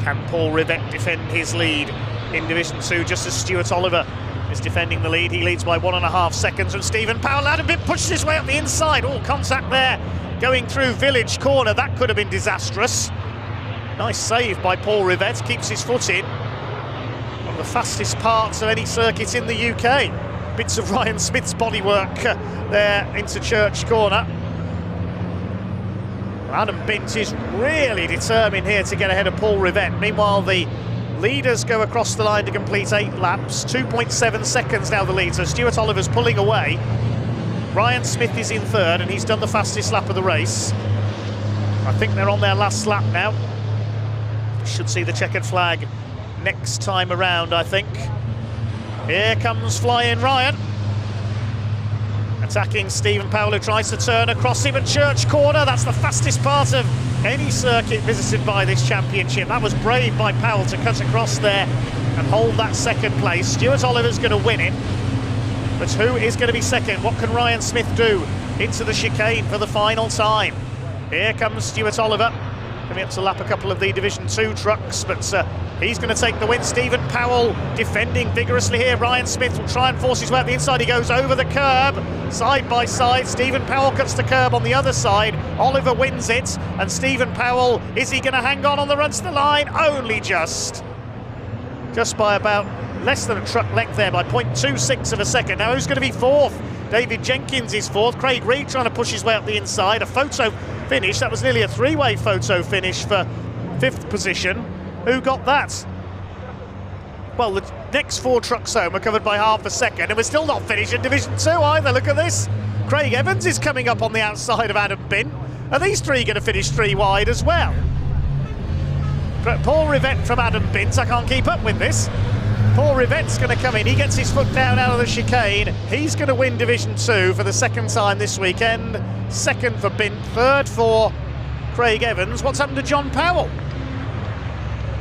Can Paul Rivette defend his lead in Division 2 just as Stuart Oliver is defending the lead? He leads by 1.5 seconds from Stephen Powell. Adam Bint pushes his way up the inside. All contact there going through Village Corner. That could have been disastrous. Nice save by Paul Rivette. Keeps his foot in. One of the fastest parts of any circuit in the UK. Bits of Ryan Smith's bodywork there into Church Corner. Adam Bint is really determined here to get ahead of Paul Rivette. Meanwhile, the leaders go across the line to complete 8 laps. 2.7 seconds now the lead, so Stuart Oliver's pulling away. Ryan Smith is in 3rd, and he's done the fastest lap of the race. I think they're on their last lap now. Should see the checkered flag next time around, I think. Here comes Flying Ryan. Attacking Stephen Powell, who tries to turn across him at Church Corner. That's the fastest part of any circuit visited by this championship. That was brave by Powell to cut across there and hold that 2nd place. Stuart Oliver's going to win it. But who is going to be 2nd? What can Ryan Smith do into the chicane for the final time? Here comes Stuart Oliver. Coming up to lap a couple of the Division 2 trucks, but he's going to take the win. Stephen Powell defending vigorously here. Ryan Smith will try and force his way up the inside. He goes over the curb, side by side. Stephen Powell cuts the curb on the other side. Oliver wins it, and Stephen Powell, is he going to hang on the run to the line? Only just by about less than a truck length there, by 0.26 of a second. Now who's going to be 4th? David Jenkins is 4th. Craig Reed trying to push his way up the inside. A photo finish. That was nearly a 3-way photo finish for 5th position. Who got that? Well, the next 4 trucks home are covered by half a second, and we're still not finished in Division 2 either. Look at this. Craig Evans is coming up on the outside of Adam Bint. Are these 3 going to finish 3 wide as well? But Paul Rivette from Adam Bint. I can't keep up with this. Paul Rivette's going to come in. He gets his foot down out of the chicane. He's going to win Division 2 for the 2nd time this weekend. 2nd for Bint, 3rd for Craig Evans. What's happened to John Powell?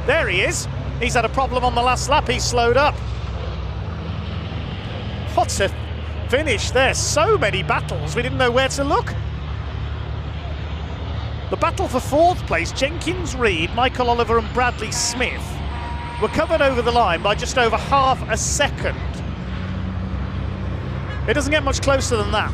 There he is. He's had a problem on the last lap. He's slowed up. What a finish there. So many battles. We didn't know where to look. The battle for 4th place, Jenkins, Reed, Michael Oliver and Bradley Smith, were covered over the line by just over half a second. It doesn't get much closer than that.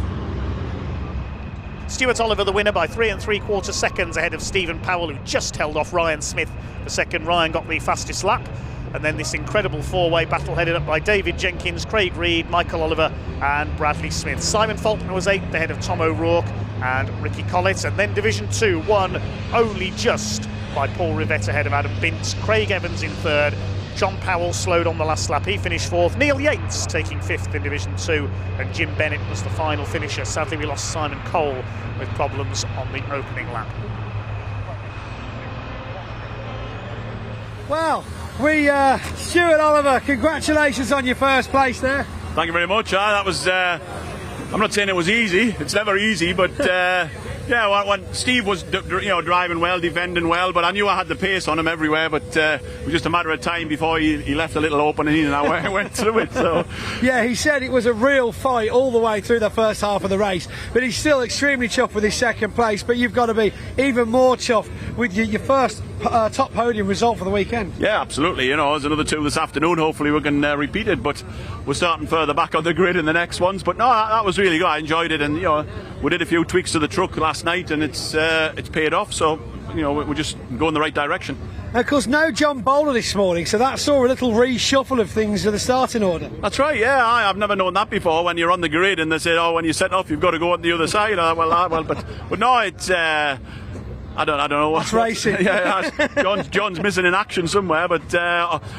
Stuart Oliver the winner by 3 3/4 seconds ahead of Stephen Powell, who just held off Ryan Smith for 2nd. Ryan got the fastest lap. And then this incredible 4-way battle headed up by David Jenkins, Craig Reed, Michael Oliver and Bradley Smith. Simon Faulkner was 8th ahead of Tom O'Rourke and Ricky Collett. And then Division 2 won only just by Paul Rivette ahead of Adam Bint. Craig Evans in 3rd, John Powell slowed on the last lap, he finished 4th. Neil Yates taking 5th in Division 2, and Jim Bennett was the final finisher. Sadly, we lost Simon Cole with problems on the opening lap. Well, Stuart Oliver, congratulations on your first place there. Thank you very much. That was, I'm not saying it was easy, it's never easy, but yeah, when Steve was driving well, defending well, but I knew I had the pace on him everywhere, but it was just a matter of time before he left a little opening and I went through it. So yeah, he said it was a real fight all the way through the first half of the race, but he's still extremely chuffed with his second place. But you've got to be even more chuffed with your first top podium result for the weekend. Yeah, absolutely. There's another 2 this afternoon. Hopefully we can repeat it, but we're starting further back on the grid in the next ones. But no, that was really good. I enjoyed it, and we did a few tweaks to the truck last night, and it's paid off. So we're just going the right direction. And of course, no John Bowler this morning, so that saw a little reshuffle of things to the starting order. That's right. Yeah, I've never known that before. When you're on the grid and they say, "Oh, when you set off, you've got to go on the other side." But no, it's. I don't know what's racing. Yeah, John's missing in action somewhere, but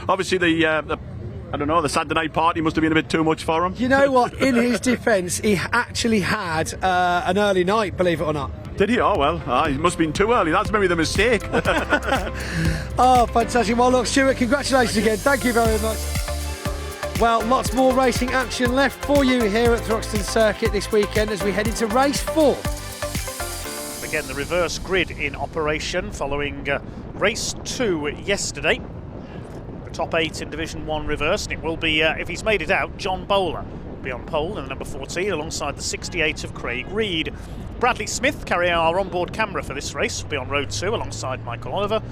obviously the Saturday night party must have been a bit too much for him. You know what? In his defence, he actually had an early night, believe it or not. Did he? Oh well, he must have been too early. That's maybe the mistake. Oh, fantastic. Well, look, Stuart, congratulations again. Thank you very much. Well, lots more racing action left for you here at Thruxton Circuit this weekend as we head into race 4. Again, the reverse grid in operation following race 2 yesterday. The top 8 in Division 1 reverse, and it will be, if he's made it out, John Bowler will be on pole in the number 14 alongside the 68 of Craig Reed. Bradley Smith, carrying our onboard camera for this race, will be on road 2 alongside Michael Oliver.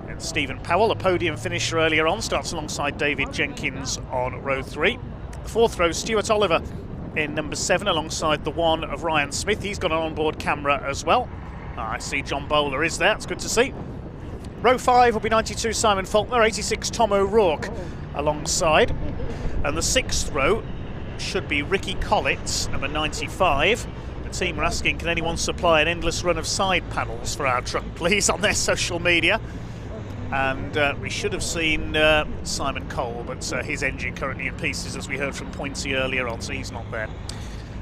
And Stephen Powell, a podium finisher earlier on, starts alongside David Jenkins on row 3. The 4th row, Stuart Oliver in number 7 alongside the 1 of Ryan Smith. He's got an onboard camera as well. I see John Bowler is there, it's good to see. Row 5 will be 92 Simon Faulkner, 86 Tom O'Rourke alongside. And the 6th row should be Ricky Collett, number 95. The team are asking, can anyone supply an endless run of side panels for our truck, please, on their social media. And we should have seen Simon Cole, but his engine currently in pieces, as we heard from Pointy earlier on, so he's not there.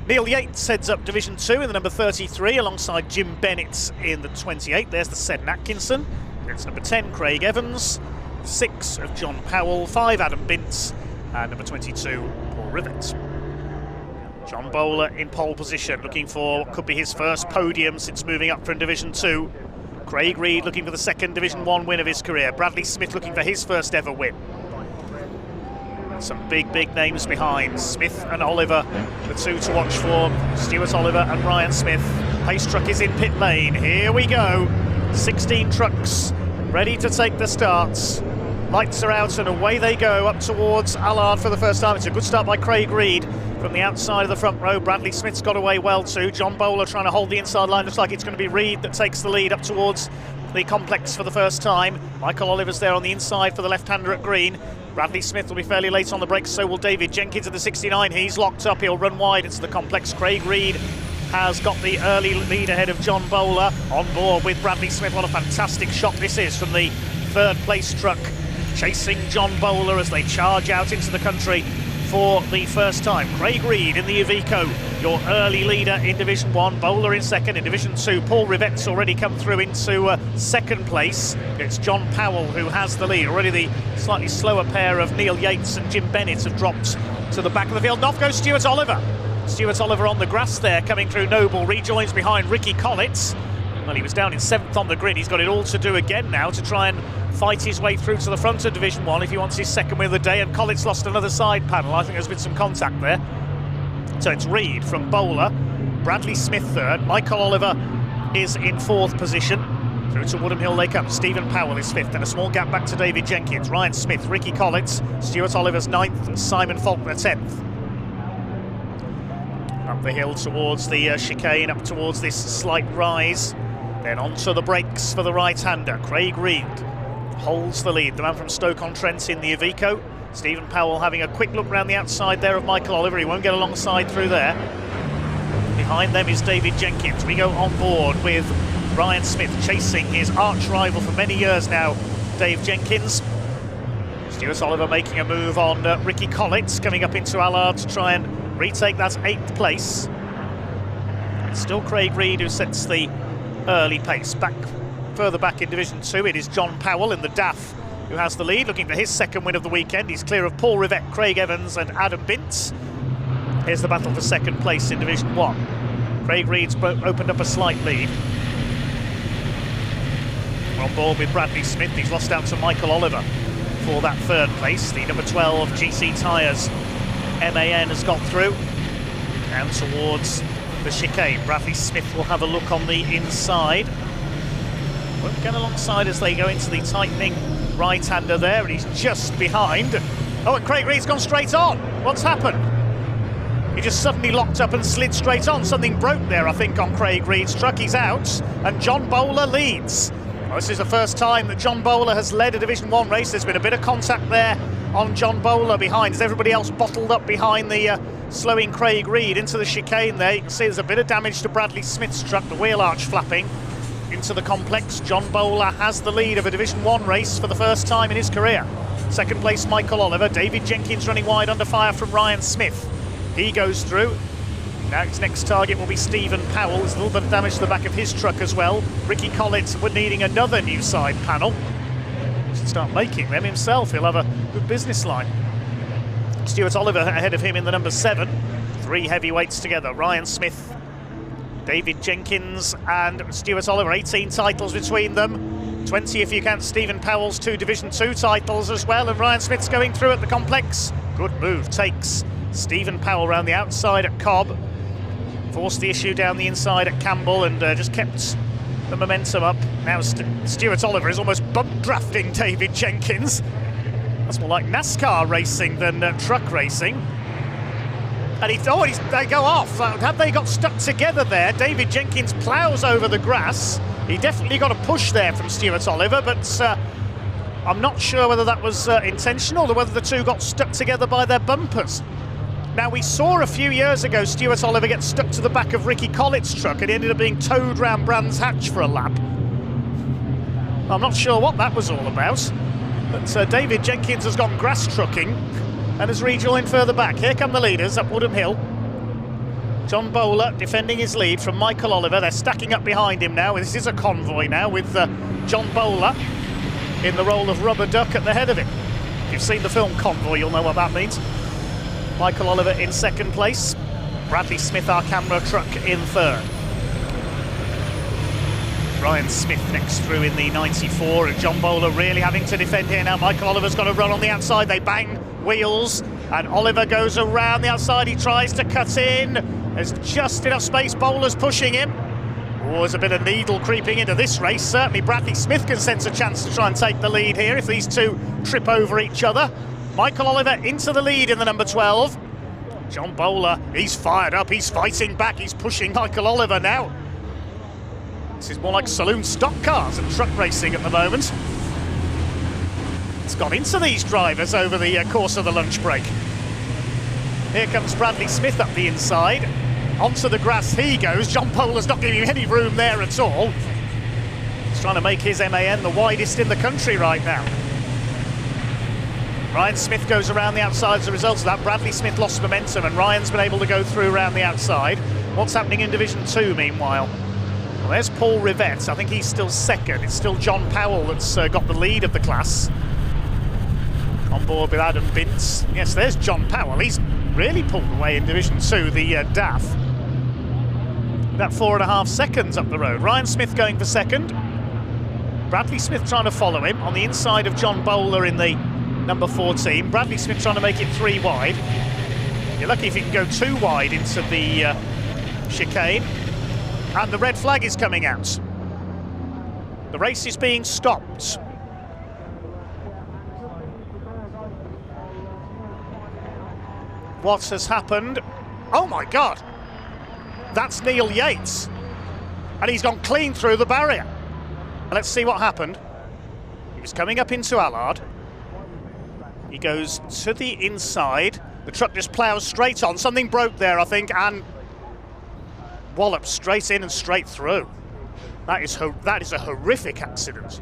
Neil Yates heads up Division 2 in the number 33 alongside Jim Bennett in the 28. There's the Seddon Atkinson. It's number 10, Craig Evans. 6 of John Powell. 5, Adam Bintz. And number 22, Paul Rivett. John Bowler in pole position, looking for what could be his first podium since moving up from Division 2. Craig Reed looking for the second Division 1 win of his career. Bradley Smith looking for his first ever win. Some big names behind. Smith and Oliver, the 2 to watch for. Stuart Oliver and Ryan Smith. Pace truck is in pit lane. Here we go. 16 trucks ready to take the starts. Lights are out and away they go up towards Allard for the first time. It's a good start by Craig Reed from the outside of the front row. Bradley Smith's got away well too. John Bowler trying to hold the inside line. Looks like it's going to be Reed that takes the lead up towards the complex for the first time. Michael Oliver's there on the inside for the left-hander at green. Bradley Smith will be fairly late on the brakes, so will David Jenkins at the 69. He's locked up, he'll run wide into the complex. Craig Reed has got the early lead ahead of John Bowler. On board with Bradley Smith. What a fantastic shot this is from the third place truck, chasing John Bowler as they charge out into the country for the first time. Craig Reed in the Iveco, your early leader in Division 1. Bowler in second. In Division 2, Paul Rivette's already come through into second place. It's John Powell who has the lead. Already the slightly slower pair of Neil Yates and Jim Bennett have dropped to the back of the field. And off goes Stuart Oliver. Stuart Oliver on the grass there, coming through Noble, rejoins behind Ricky Collett. Well, he was down in 7th on the grid. He's got it all to do again now to try and fight his way through to the front of Division 1 if he wants his second win of the day. And Collett's lost another side panel. I think there's been some contact there. So it's Reed from Bowler, Bradley Smith third, Michael Oliver is in 4th position. Through to Woodham Hill they come. Stephen Powell is 5th, and a small gap back to David Jenkins. Ryan Smith, Ricky Collett, Stuart Oliver's 9th, Simon Faulkner 10th. Up the hill towards the chicane, up towards this slight rise. Then onto the brakes for the right-hander. Craig Reed holds the lead. The man from Stoke-on-Trent in the Iveco. Stephen Powell having a quick look round the outside there of Michael Oliver. He won't get alongside through there. Behind them is David Jenkins. We go on board with Ryan Smith chasing his arch rival for many years now, Dave Jenkins. Stuart Oliver making a move on Ricky Collett, coming up into Allard to try and retake that 8th place. It's still Craig Reed who sets the early pace. Further back in Division 2, it is John Powell in the DAF who has the lead, looking for his second win of the weekend. He's clear of Paul Rivett, Craig Evans and Adam Bintz. Here's the battle for second place in Division 1. Craig Reed's opened up a slight lead. On board with Bradley Smith, he's lost out to Michael Oliver for that 3rd place. The number 12 GC Tyres MAN has got through and towards the chicane. Bradley Smith will have a look on the inside. Won't get alongside as they go into the tightening right-hander there, and he's just behind. Oh, and Craig Reed's gone straight on. What's happened? He just suddenly locked up and slid straight on. Something broke there, I think, on Craig Reed's truck. He's out, and John Bowler leads. Well, this is the first time that John Bowler has led a Division 1 race. There's been a bit of contact there on John Bowler behind, as everybody else bottled up behind the slowing Craig Reed into the chicane there. You can see there's a bit of damage to Bradley Smith's truck, the wheel arch flapping into the complex. John Bowler has the lead of a Division 1 race for the first time in his career. 2nd place, Michael Oliver. David Jenkins running wide under fire from Ryan Smith. He goes through. Now his next target will be Stephen Powell. There's a little bit of damage to the back of his truck as well. Ricky Collett would needing another new side panel. Should start making them himself. He'll have a good business line. Stuart Oliver ahead of him in the number 7. 3 heavyweights together. Ryan Smith, David Jenkins and Stuart Oliver. 18 titles between them. 20 if you count Stephen Powell's 2 Division 2 titles as well. And Ryan Smith's going through at the complex. Good move. Takes Stephen Powell round the outside at Cobb. Forced the issue down the inside at Campbell and just kept the momentum up. Now Stuart Oliver is almost bump drafting David Jenkins. That's more like NASCAR racing than truck racing. And they go off. Have they got stuck together there? David Jenkins ploughs over the grass. He definitely got a push there from Stuart Oliver, but I'm not sure whether that was intentional or whether the two got stuck together by their bumpers. Now, we saw a few years ago Stuart Oliver get stuck to the back of Ricky Collett's truck and he ended up being towed round Brands Hatch for a lap. I'm not sure what that was all about, but David Jenkins has gone grass trucking and has rejoined further back. Here come the leaders up Woodham Hill. John Bowler defending his lead from Michael Oliver. They're stacking up behind him now. This is a convoy now with John Bowler in the role of rubber duck at the head of it. If you've seen the film Convoy, you'll know what that means. Michael Oliver in 2nd place. Bradley Smith, our camera truck, in 3rd. Ryan Smith next through in the 94, and John Bowler really having to defend here now. Michael Oliver's got to run on the outside. They bang wheels, and Oliver goes around the outside. He tries to cut in. There's just enough space. Bowler's pushing him. Oh, there's a bit of needle creeping into this race. Certainly Bradley Smith can sense a chance to try and take the lead here if these two trip over each other. Michael Oliver into the lead in the number 12. John Bowler, he's fired up, he's fighting back, he's pushing Michael Oliver now. This is more like saloon stock cars and truck racing at the moment. It's gone into these drivers over the course of the lunch break. Here comes Bradley Smith up the inside. Onto the grass he goes. John Bowler's not giving him any room there at all. He's trying to make his MAN the widest in the country right now. Ryan Smith goes around the outside as a result of that. Bradley Smith lost momentum and Ryan's been able to go through around the outside. What's happening in Division 2 meanwhile? Well, there's Paul Rivett. I think he's still 2nd. It's still John Powell that's got the lead of the class. On board with Adam Bintz. Yes, there's John Powell. He's really pulled away in Division 2, the DAF. About 4.5 seconds up the road. Ryan Smith going for 2nd. Bradley Smith trying to follow him on the inside of John Bowler in the number 14. Bradley Smith trying to make it 3 wide. You're lucky if you can go 2 wide into the chicane. And the red flag is coming out. The race is being stopped. What has happened? Oh my God! That's Neil Yates. And he's gone clean through the barrier. Let's see what happened. He was coming up into Allard. He goes to the inside. The truck just ploughs straight on. Something broke there, I think, and wallops straight in and straight through. That is a horrific accident.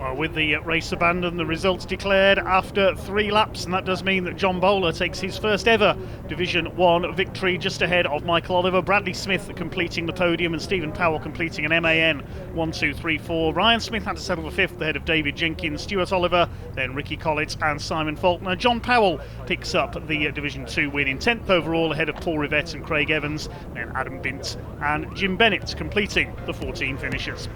Well, with the race abandoned, the results declared after 3 laps, and that does mean that John Bowler takes his first ever Division 1 victory, just ahead of Michael Oliver. Bradley Smith completing the podium and Stephen Powell completing an MAN 1, 2, 3, 4. Ryan Smith had to settle for 5th ahead of David Jenkins, Stuart Oliver, then Ricky Collett and Simon Faulkner. John Powell picks up the Division 2 win in 10th overall ahead of Paul Rivette and Craig Evans, then Adam Bint and Jim Bennett completing the 14 finishers.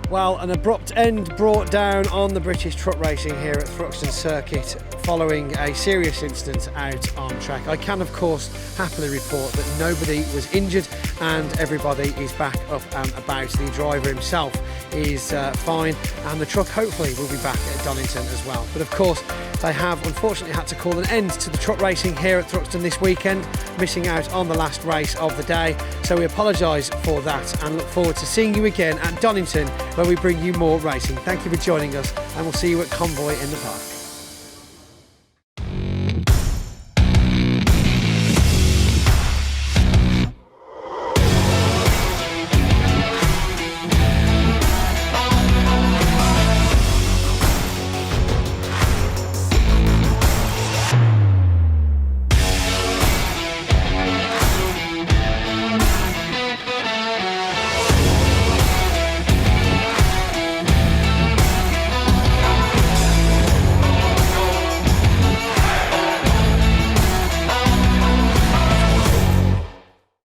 Well, an abrupt end brought down on the British truck racing here at Thruxton Circuit following a serious incident out on track. I can, of course, happily report that nobody was injured and everybody is back up and about. The driver himself is fine, and the truck hopefully will be back at Donington as well. But of course, they have unfortunately had to call an end to the truck racing here at Thruxton this weekend, missing out on the last race of the day. So we apologise for that and look forward to seeing you again at Donington, where we bring you more racing. Thank you for joining us, and we'll see you at Convoy in the park.